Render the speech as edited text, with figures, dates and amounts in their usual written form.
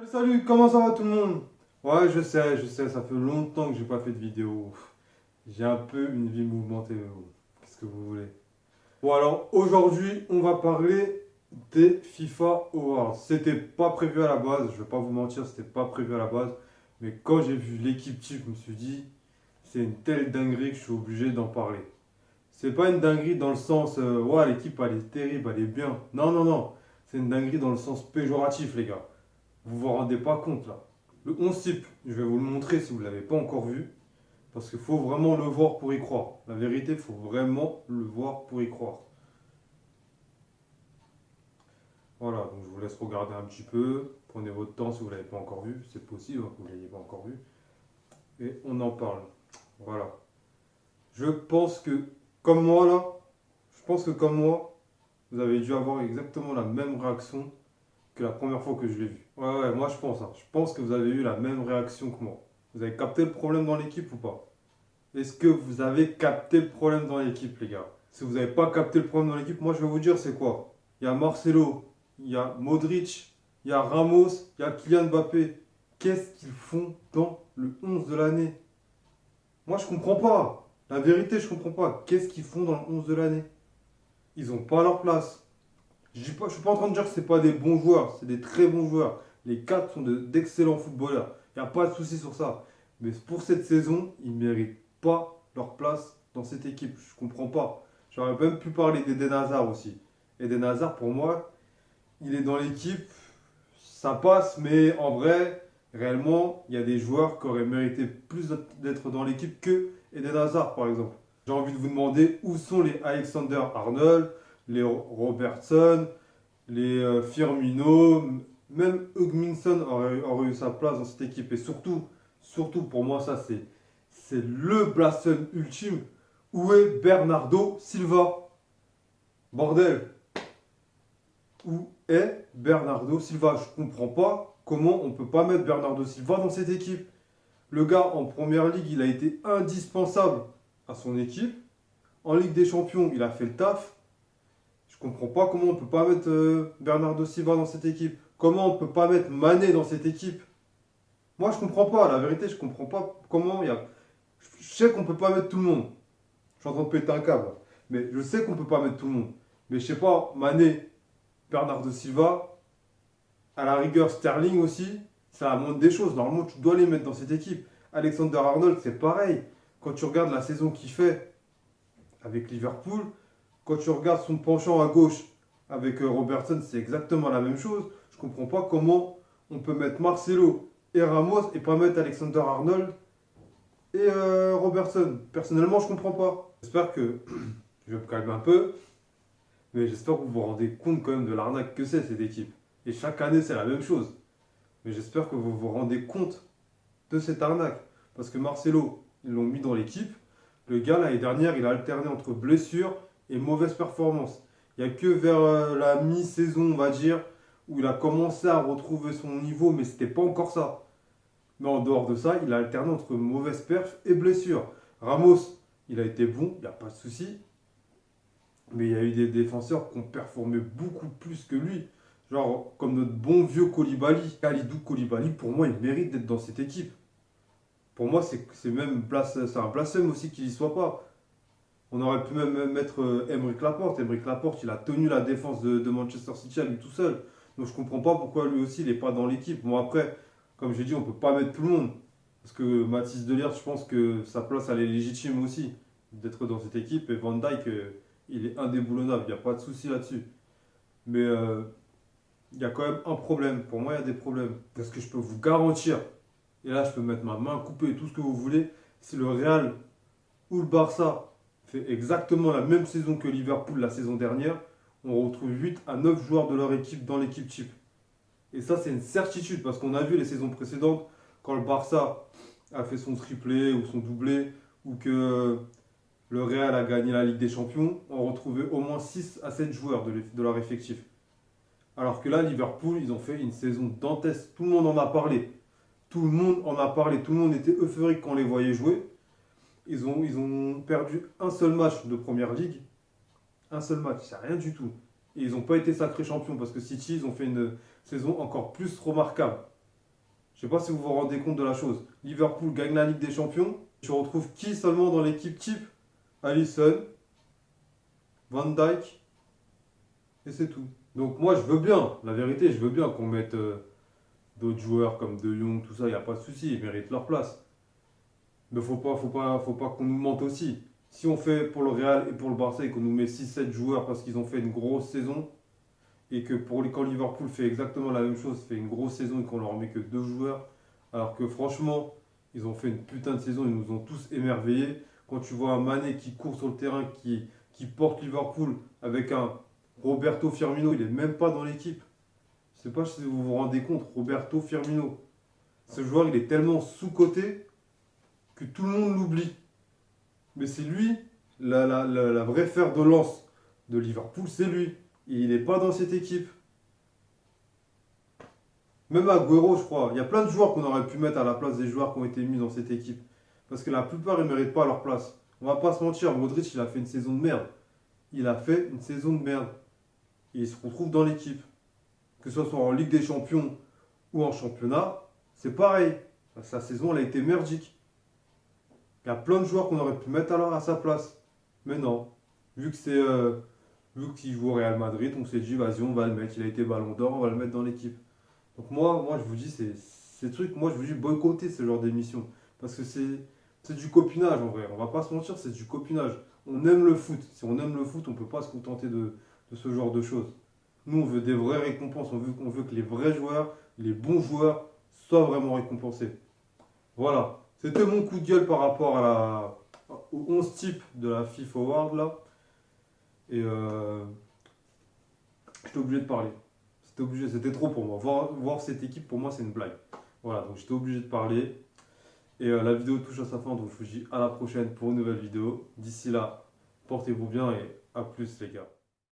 Salut, comment ça va tout le monde? Ouais, je sais, ça fait longtemps que j'ai pas fait de vidéo. J'ai un peu une vie mouvementée, mais bon, qu'est-ce que vous voulez? Bon alors, aujourd'hui, on va parler des FIFA Awards. C'était pas prévu à la base, je vais pas vous mentir, c'était pas prévu à la base. Mais quand j'ai vu l'équipe type, je me suis dit, c'est une telle dinguerie que je suis obligé d'en parler. C'est pas une dinguerie dans le sens, ouais, l'équipe elle est terrible, elle est bien. Non, non, non. C'est une dinguerie dans le sens péjoratif, les gars. Vous vous rendez pas compte là. Le 11 type, je vais vous le montrer si vous ne l'avez pas encore vu. Parce qu'il faut vraiment le voir pour y croire. La vérité, il faut vraiment le voir pour y croire. Voilà, donc je vous laisse regarder un petit peu. Prenez votre temps si vous ne l'avez pas encore vu. C'est possible que vous ne l'ayez pas encore vu. Et on en parle. Voilà. Je pense que, comme moi là, je pense que comme moi, vous avez dû avoir exactement la même réaction que la première fois que je l'ai vu. Ouais, ouais, moi je pense. Hein. Je pense que vous avez eu la même réaction que moi. Vous avez capté le problème dans l'équipe ou pas? Est-ce que vous avez capté le problème dans l'équipe, les gars? Si vous n'avez pas capté le problème dans l'équipe, moi je vais vous dire c'est quoi. Il y a Marcelo, il y a Modric, il y a Ramos, il y a Kylian Mbappé. Qu'est-ce qu'ils font dans le 11 de l'année? Moi je comprends pas. La vérité, je comprends pas. Qu'est-ce qu'ils font dans le 11 de l'année? Ils n'ont pas leur place. Je ne suis pas en train de dire que ce pas des bons joueurs, c'est des très bons joueurs. Les quatre sont d'excellents footballeurs. Il n'y a pas de souci sur ça. Mais pour cette saison, ils ne méritent pas leur place dans cette équipe. Je ne comprends pas. J'aurais même pu parler d'Eden Hazard aussi. Eden Hazard, pour moi, il est dans l'équipe, ça passe, mais en vrai, réellement, il y a des joueurs qui auraient mérité plus d'être dans l'équipe que Eden Hazard, par exemple. J'ai envie de vous demander où sont les Alexander Arnold, les Robertson, les Firmino, même Hugminson aurait eu sa place dans cette équipe. Et surtout pour moi, ça c'est le blasphème ultime. Où est Bernardo Silva? Bordel, où est Bernardo Silva? Je comprends pas comment on peut pas mettre Bernardo Silva dans cette équipe. Le gars en première ligue, il a été indispensable à son équipe. En Ligue des Champions, il a fait le taf. Je comprends pas comment on peut pas mettre Bernardo Silva dans cette équipe. Comment on peut pas mettre Mané dans cette équipe. Moi, je comprends pas. La vérité, je comprends pas comment il y a. Je sais qu'on peut pas mettre tout le monde. Je suis en train de péter un câble. Mais je sais qu'on peut pas mettre tout le monde. Mais je sais pas, Mané, Bernardo Silva, à la rigueur Sterling aussi, c'est la moindre des choses. Normalement, tu dois les mettre dans cette équipe. Alexander Arnold, c'est pareil. Quand tu regardes la saison qu'il fait avec Liverpool, quand tu regardes son penchant à gauche avec Robertson, c'est exactement la même chose. Je comprends pas comment on peut mettre Marcelo et Ramos et pas mettre Alexander Arnold et Robertson. Personnellement, je comprends pas. J'espère que je vais me calmer un peu, mais j'espère que vous vous rendez compte quand même de l'arnaque que c'est cette équipe. Et chaque année, c'est la même chose. Mais j'espère que vous vous rendez compte de cette arnaque. Parce que Marcelo, ils l'ont mis dans l'équipe. Le gars, l'année dernière, il a alterné entre blessure et mauvaise performance. Il n'y a que vers la mi-saison, on va dire, où il a commencé à retrouver son niveau, mais c'était pas encore ça. Mais en dehors de ça, il a alterné entre mauvaise perf et blessure. Ramos, il a été bon, il n'y a pas de souci. Mais il y a eu des défenseurs qui ont performé beaucoup plus que lui. Genre, comme notre bon vieux Koulibaly. Kalidou Koulibaly, pour moi, il mérite d'être dans cette équipe. Pour moi, c'est un blasphème aussi qu'il n'y soit pas. On aurait pu même mettre Aymeric Laporte. Aymeric Laporte, il a tenu la défense de Manchester City à lui tout seul. Donc je comprends pas pourquoi lui aussi, il n'est pas dans l'équipe. Bon, après, comme j'ai dit, on peut pas mettre tout le monde. Parce que Mathis Delirte, je pense que sa place, elle est légitime aussi d'être dans cette équipe. Et Van Dijk, il est indéboulonnable. Il n'y a pas de souci là-dessus. Mais il y a quand même un problème. Pour moi, il y a des problèmes. Parce que je peux vous garantir, et là, je peux mettre ma main coupée, tout ce que vous voulez, si le Real ou le Barça fait exactement la même saison que Liverpool la saison dernière, on retrouve 8 à 9 joueurs de leur équipe dans l'équipe type. Et ça, c'est une certitude, parce qu'on a vu les saisons précédentes, quand le Barça a fait son triplé ou son doublé, ou que le Real a gagné la Ligue des Champions, on retrouvait au moins 6 à 7 joueurs de leur effectif. Alors que là, Liverpool, ils ont fait une saison dantesque. Tout le monde en a parlé. Tout le monde en a parlé. Tout le monde était euphorique quand on les voyait jouer. Ils ont perdu un seul match de première ligue. Un seul match, c'est rien du tout. Et ils n'ont pas été sacrés champions parce que City, ils ont fait une saison encore plus remarquable. Je sais pas si vous vous rendez compte de la chose. Liverpool gagne la Ligue des Champions. Tu retrouves qui seulement dans l'équipe type? Alisson, Van Dijk, et c'est tout. Donc moi je veux bien, la vérité, je veux bien qu'on mette d'autres joueurs comme De Jong, tout ça, il n'y a pas de souci, ils méritent leur place. Mais faut pas qu'on nous mente aussi. Si on fait pour le Real et pour le Barça et qu'on nous met 6-7 joueurs parce qu'ils ont fait une grosse saison, et que quand Liverpool fait exactement la même chose, fait une grosse saison et qu'on leur met que 2 joueurs, alors que franchement, ils ont fait une putain de saison, ils nous ont tous émerveillés. Quand tu vois un Mané qui court sur le terrain, qui porte Liverpool avec un Roberto Firmino, il est même pas dans l'équipe. Je sais pas si vous vous rendez compte, Roberto Firmino. Ce joueur, il est tellement sous-coté que tout le monde l'oublie. Mais c'est lui, la vraie fer de lance de Liverpool, c'est lui. Et il n'est pas dans cette équipe. Même Agüero, je crois. Il y a plein de joueurs qu'on aurait pu mettre à la place des joueurs qui ont été mis dans cette équipe. Parce que la plupart, ils ne méritent pas leur place. On va pas se mentir, Modric, il a fait une saison de merde. Il a fait une saison de merde. Et il se retrouve dans l'équipe. Que ce soit en Ligue des Champions ou en championnat, c'est pareil. Sa saison, elle a été merdique. Il y a plein de joueurs qu'on aurait pu mettre à sa place. Mais non. Vu que vu qu'il joue au Real Madrid, on s'est dit, vas-y, on va le mettre. Il a été ballon d'or, on va le mettre dans l'équipe. Donc moi je vous dis, ces trucs, moi je vous dis, boycotter ce genre d'émission. Parce que c'est du copinage en vrai. On va pas se mentir, c'est du copinage. On aime le foot. Si on aime le foot, on peut pas se contenter de ce genre de choses. Nous, on veut des vraies récompenses. On veut que les vrais joueurs, les bons joueurs, soient vraiment récompensés. Voilà. C'était mon coup de gueule par rapport aux 11 types de la FIFA Award là. Et j'étais obligé de parler. C'était obligé, c'était trop pour moi. Voir cette équipe, pour moi, c'est une blague. Voilà, donc j'étais obligé de parler. Et la vidéo touche à sa fin, donc je vous dis à la prochaine pour une nouvelle vidéo. D'ici là, portez-vous bien et à plus les gars.